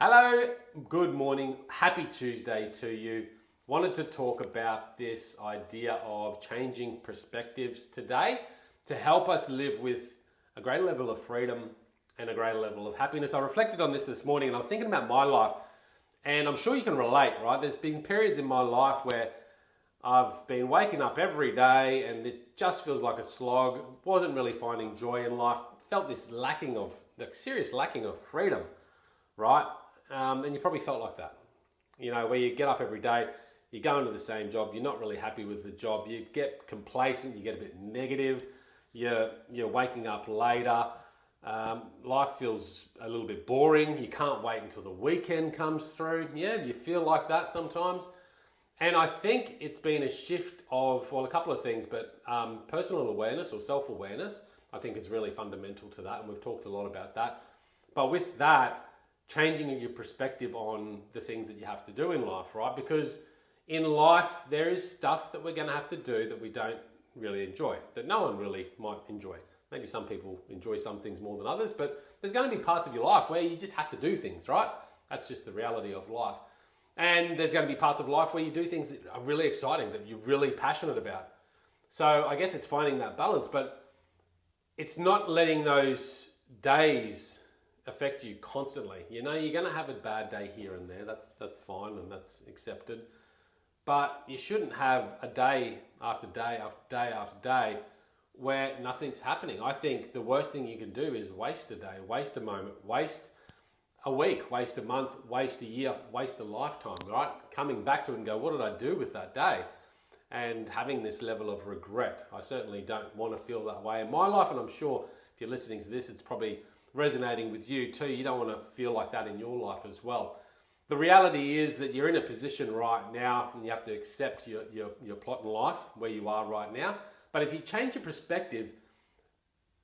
Hello, good morning, happy Tuesday to you. Wanted to talk about this idea of changing perspectives today to help us live with a greater level of freedom and a greater level of happiness. I reflected on this morning and I was thinking about my life, and I'm sure you can relate, right? There's been periods in my life where I've been waking up every day and it just feels like a slog, wasn't really finding joy in life, felt this serious lacking of freedom, right? And you probably felt like that, where you get up every day, you go into the same job, you're not really happy with the job, you get complacent, you get a bit negative, you're waking up later, life feels a little bit boring, you can't wait until the weekend comes through. Yeah, you feel like that sometimes. And I think it's been a shift of, a couple of things, but personal awareness or self-awareness, I think is really fundamental to that, and we've talked a lot about that. But with that, changing your perspective on the things that you have to do in life, right? Because in life, there is stuff that we're going to have to do that we don't really enjoy, that no one really might enjoy. Maybe some people enjoy some things more than others, but there's going to be parts of your life where you just have to do things, right? That's just the reality of life. And there's going to be parts of life where you do things that are really exciting, that you're really passionate about. So I guess it's finding that balance, but it's not letting those days affect you constantly. You're going to have a bad day here and there. That's fine and that's accepted. But you shouldn't have a day after day after day after day where nothing's happening. I think the worst thing you can do is waste a day, waste a moment, waste a week, waste a month, waste a year, waste a lifetime, right? Coming back to it and go, what did I do with that day? And having this level of regret. I certainly don't want to feel that way in my life, and I'm sure if you're listening to this, it's probably resonating with you too. You don't want to feel like that in your life as well. The reality is that you're in a position right now and you have to accept your plot in life where you are right now. But if you change your perspective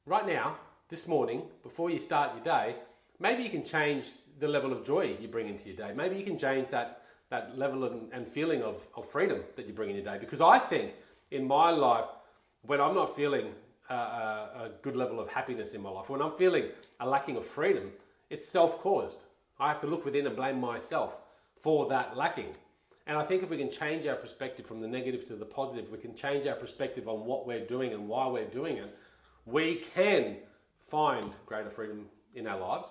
right now, this morning, before you start your day, maybe you can change the level of joy you bring into your day. Maybe you can change that level and feeling of freedom that you bring in your day. Because I think in my life, when I'm not feeling a good level of happiness in my life, when I'm feeling a lacking of freedom, it's self-caused. I have to look within and blame myself for that lacking. And I think if we can change our perspective from the negative to the positive, we can change our perspective on what we're doing and why we're doing it, we can find greater freedom in our lives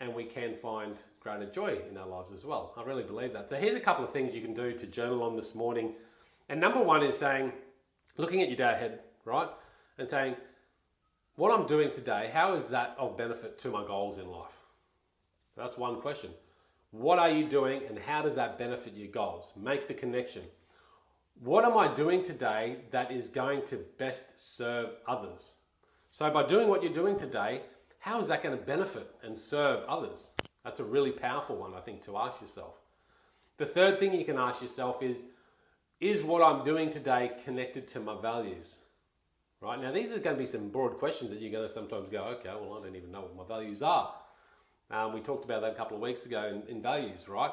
and we can find greater joy in our lives as well. I really believe that. So here's a couple of things you can do to journal on this morning. And number one is looking at your day ahead, right? And saying, what I'm doing today, how is that of benefit to my goals in life? That's one question. What are you doing and how does that benefit your goals? Make the connection. What am I doing today that is going to best serve others? So by doing what you're doing today, how is that going to benefit and serve others? That's a really powerful one, I think, to ask yourself. The third thing you can ask yourself is what I'm doing today connected to my values? Right, now these are going to be some broad questions that you're going to sometimes go, okay, well, I don't even know what my values are. We talked about that a couple of weeks ago in values, right?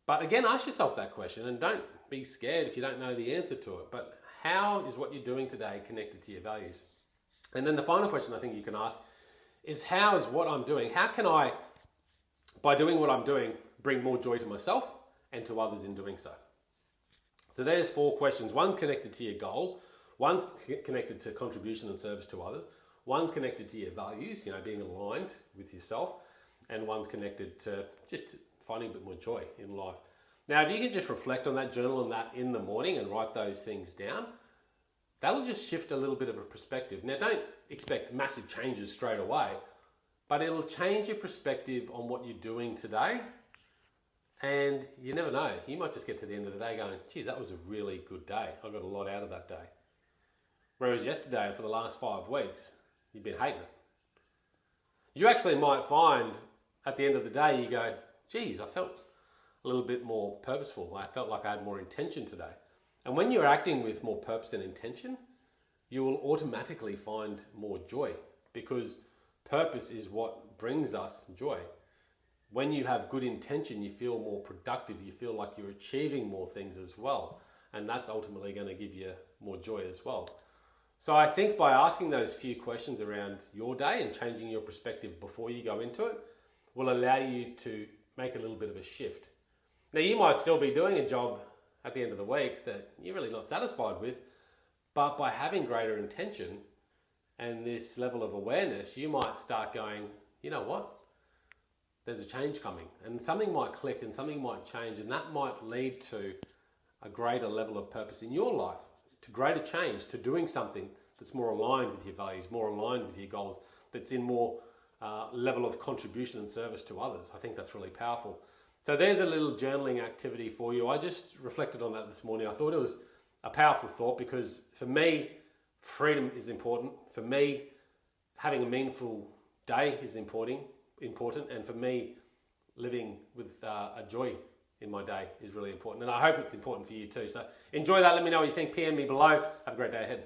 But again, ask yourself that question and don't be scared if you don't know the answer to it. But how is what you're doing today connected to your values? And then the final question I think you can ask is, how is what I'm doing, how can I, by doing what I'm doing, bring more joy to myself and to others in doing so? So there's 4 questions. One's connected to your goals. One's connected to contribution and service to others. One's connected to your values, being aligned with yourself. And one's connected to just finding a bit more joy in life. Now, if you can just reflect on that, journal on that in the morning and write those things down, that'll just shift a little bit of a perspective. Now, don't expect massive changes straight away, but it'll change your perspective on what you're doing today. And you never know, you might just get to the end of the day going, geez, that was a really good day. I got a lot out of that day. Whereas yesterday, for the last 5 weeks, you've been hating it. You actually might find at the end of the day, you go, geez, I felt a little bit more purposeful. I felt like I had more intention today. And when you're acting with more purpose and intention, you will automatically find more joy, because purpose is what brings us joy. When you have good intention, you feel more productive. You feel like you're achieving more things as well. And that's ultimately going to give you more joy as well. So I think by asking those few questions around your day and changing your perspective before you go into it will allow you to make a little bit of a shift. Now, you might still be doing a job at the end of the week that you're really not satisfied with, but by having greater intention and this level of awareness, you might start going, you know what? There's a change coming, and something might click and something might change, and that might lead to a greater level of purpose in your life, to greater change, to doing something that's more aligned with your values, more aligned with your goals, that's in more level of contribution and service to others. I think that's really powerful. So there's a little journaling activity for you. I just reflected on that this morning. I thought it was a powerful thought because for me, freedom is important. For me, having a meaningful day is important. And for me, living with a joy in my day is really important. And I hope it's important for you too. So enjoy that. Let me know what you think. PM me below. Have a great day ahead.